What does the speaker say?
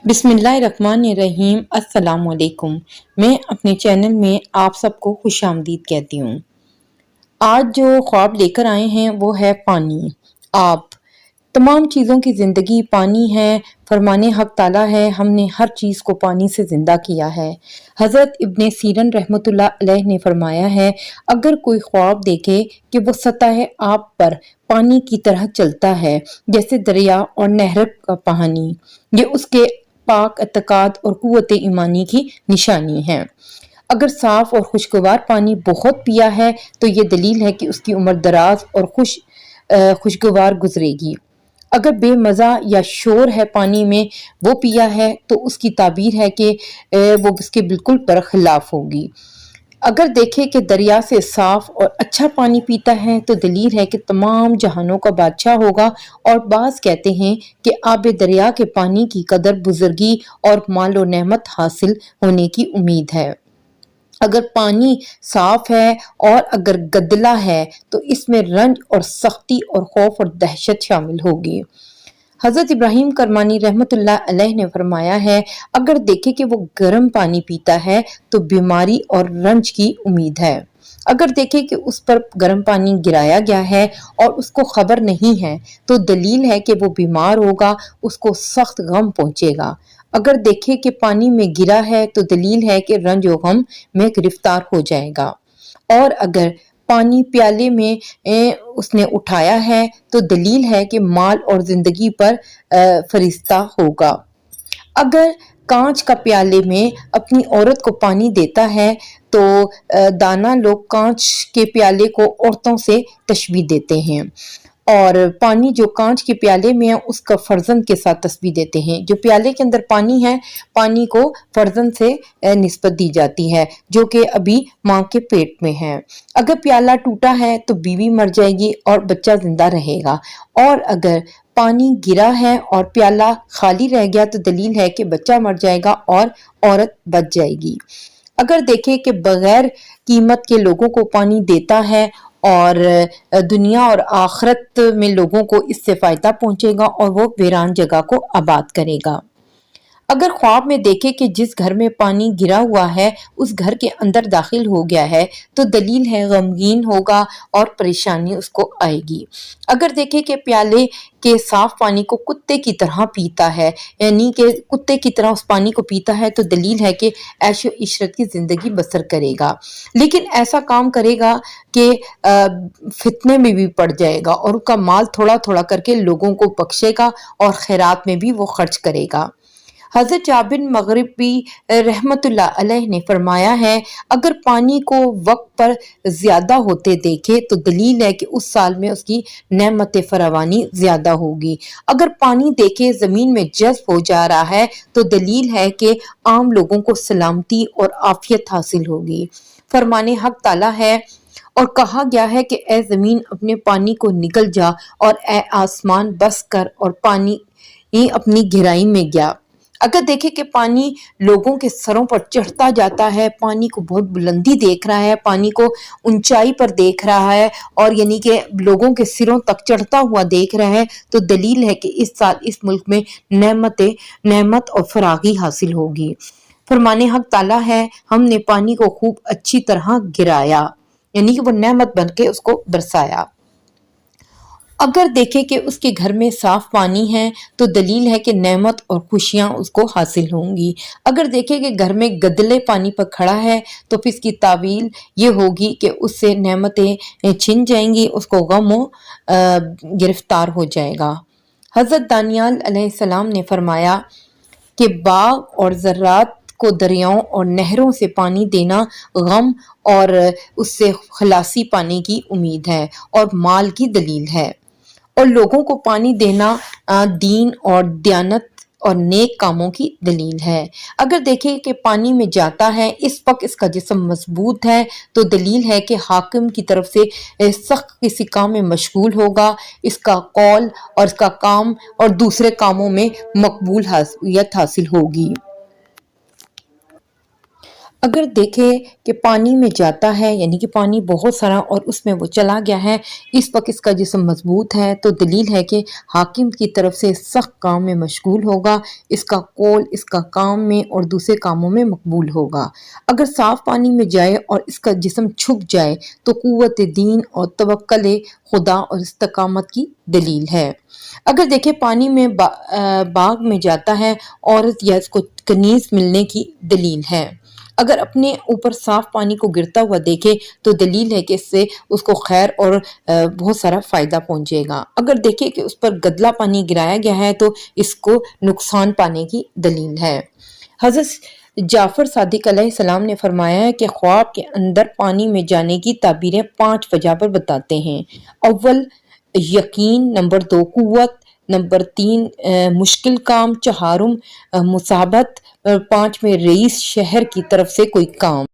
बिस्मिल्लाहिर्रहमानिर्रहीम। अस्सलाम वालेकुम। मैं अपने चैनल में आप सबको खुश आमदीद कहती हूँ। आज जो ख्वाब लेकर आए हैं वो है पानी। आप तमाम चीज़ों की ज़िंदगी पानी है। फरमाने हक ताला है, हमने हर चीज़ को पानी से ज़िंदा किया है। हज़रत इब्ने सीरन रहमतुल्लाह अलैह ने फरमाया है, अगर कोई ख्वाब देखे कि वो सतह आप पर पानी की तरह चलता है जैसे दरिया और नहर का पानी, ये उसके पाक एतकाद और कुव्वत ईमानी की निशानी है। अगर साफ और खुशगवार पानी बहुत पिया है तो ये दलील है कि उसकी उम्र दराज और खुशगवार गुजरेगी। अगर बेमज़ा या शोर है पानी में वो पिया है तो उसकी ताबीर है कि वो उसके बिल्कुल बरखिलाफ होगी। अगर देखे कि दरिया से साफ और अच्छा पानी पीता है तो दलील है कि तमाम जहानों का बादशाह होगा। और बाज़ कहते हैं कि आब दरिया के पानी की कदर बुजुर्गी और मालो नेमत हासिल होने की उम्मीद है। अगर पानी साफ है और अगर गदला है तो इसमें रंज और सख्ती और खौफ और दहशत शामिल होगी। हजरत इब्राहिम करमानी रहमतुल्लाह अलैह ने फरमाया है, अगर देखे कि वो गर्म पानी पीता है तो बीमारी और रंज की उम्मीद है। अगर देखे कि उस पर गर्म पानी गिराया गया है और उसको खबर नहीं है तो दलील है कि वो बीमार होगा, उसको सख्त गम पहुंचेगा। अगर देखे कि पानी में गिरा है तो दलील है कि रंज और गम में गिरफ्तार हो जाएगा। और अगर पानी प्याले में उसने उठाया है तो दलील है कि माल और जिंदगी पर फरिश्ता होगा। अगर कांच का प्याले में अपनी औरत को पानी देता है तो दाना लोग कांच के प्याले को औरतों से तशबीह देते हैं और पानी जो कांच के प्याले में है उसका फर्जंद के साथ तस्बीह देते हैं। जो प्याले के अंदर पानी है, पानी को फर्जंद से निस्बत दी जाती है जो कि अभी माँ के पेट में है। अगर प्याला टूटा है तो बीवी मर जाएगी और बच्चा जिंदा रहेगा। और अगर पानी गिरा है और प्याला खाली रह गया तो दलील है कि बच्चा मर जाएगा और औरत बच जाएगी। अगर देखें कि बगैर कीमत के लोगों को पानी देता है और दुनिया और आखिरत में लोगों को इससे फायदा पहुंचेगा और वो वीरान जगह को आबाद करेगा। अगर ख्वाब में देखे कि जिस घर में पानी गिरा हुआ है उस घर के अंदर दाखिल हो गया है तो दलील है गमगीन होगा और परेशानी उसको आएगी। अगर देखे कि प्याले के साफ पानी को कुत्ते की तरह पीता है, यानी कि कुत्ते की तरह उस पानी को पीता है, तो दलील है कि ऐशो इशरत की जिंदगी बसर करेगा। लेकिन ऐसा काम करेगा कि फितने में भी पड़ जाएगा और उसका माल थोड़ा थोड़ा करके लोगों को बख्शेगा और खैरात में भी वो खर्च करेगा। हजरत जाबिर मगरिबी रहमतुल्लाह अलैह ने फरमाया है, अगर पानी को वक्त पर ज्यादा होते देखे तो दलील है कि उस साल में उसकी नेमत फरावानी ज्यादा होगी। अगर पानी देखे जमीन में जज्ब हो जा रहा है तो दलील है कि आम लोगों को सलामती और आफियत हासिल होगी। फरमाने हक ताला है और कहा गया है कि ए जमीन अपने पानी को निकल जा और ए आसमान बस कर और पानी ही अपनी गहराई में गया। अगर देखे कि पानी लोगों के सरों पर चढ़ता जाता है, पानी को बहुत बुलंदी देख रहा है, पानी को ऊंचाई पर देख रहा है और यानी कि लोगों के सिरों तक चढ़ता हुआ देख रहा है, तो दलील है कि इस साल इस मुल्क में नेमत और फरागी हासिल होगी। फरमाने हक ताला है, हमने पानी को खूब अच्छी तरह गिराया, यानी कि वो नेमत बन के उसको बरसाया। अगर देखे कि उसके घर में साफ पानी है तो दलील है कि नेमत और खुशियां उसको हासिल होंगी। अगर देखे कि घर में गदले पानी पर खड़ा है तो फिर इसकी तावील ये होगी कि उससे नेमतें छिन जाएंगी, उसको गम गिरफ्तार हो जाएगा। हजरत दानियाल अलैहिस्सलाम ने फरमाया कि बाग और ज़र्रात को दरियाओं और नहरों से पानी देना गम और उससे खलासी पाने की उम्मीद है और माल की दलील है। और लोगों को पानी देना दीन और दयानत और नेक कामों की दलील है। अगर देखें कि पानी में जाता है इस वक्त इसका जिस्म मजबूत है तो दलील है कि हाकिम की तरफ से सख्त किसी काम में मशगूल होगा, इसका कौल और इसका काम और दूसरे कामों में मकबूलियत हासिल होगी। اگر دیکھیں کہ پانی میں جاتا ہے یعنی کہ پانی بہت سارا اور اس میں وہ چلا گیا ہے، اس وقت اس کا جسم مضبوط ہے، تو دلیل ہے کہ حاکم کی طرف سے سخت کام میں مشغول ہوگا، اس کا قول اس کا کام میں اور دوسرے کاموں میں مقبول ہوگا۔ اگر صاف پانی میں جائے اور اس کا جسم چھپ جائے تو قوت دین اور توکل خدا اور استقامت کی دلیل ہے۔ اگر دیکھیں پانی میں باغ میں جاتا ہے عورت یا اس کو کنیز ملنے کی دلیل ہے۔ اگر اپنے اوپر صاف پانی کو گرتا ہوا دیکھے تو دلیل ہے کہ اس سے اس کو خیر اور بہت سارا فائدہ پہنچے گا۔ اگر دیکھے کہ اس پر گدلا پانی گرایا گیا ہے تو اس کو نقصان پانے کی دلیل ہے۔ حضرت جعفر صادق علیہ السلام نے فرمایا ہے کہ خواب کے اندر پانی میں جانے کی تعبیریں 5 وجہ پر بتاتے ہیں۔ اول یقین، نمبر 2 قوت، نمبر 3 مشکل کام، چہارم مصابت، 5 میں رئیس شہر کی طرف سے کوئی کام۔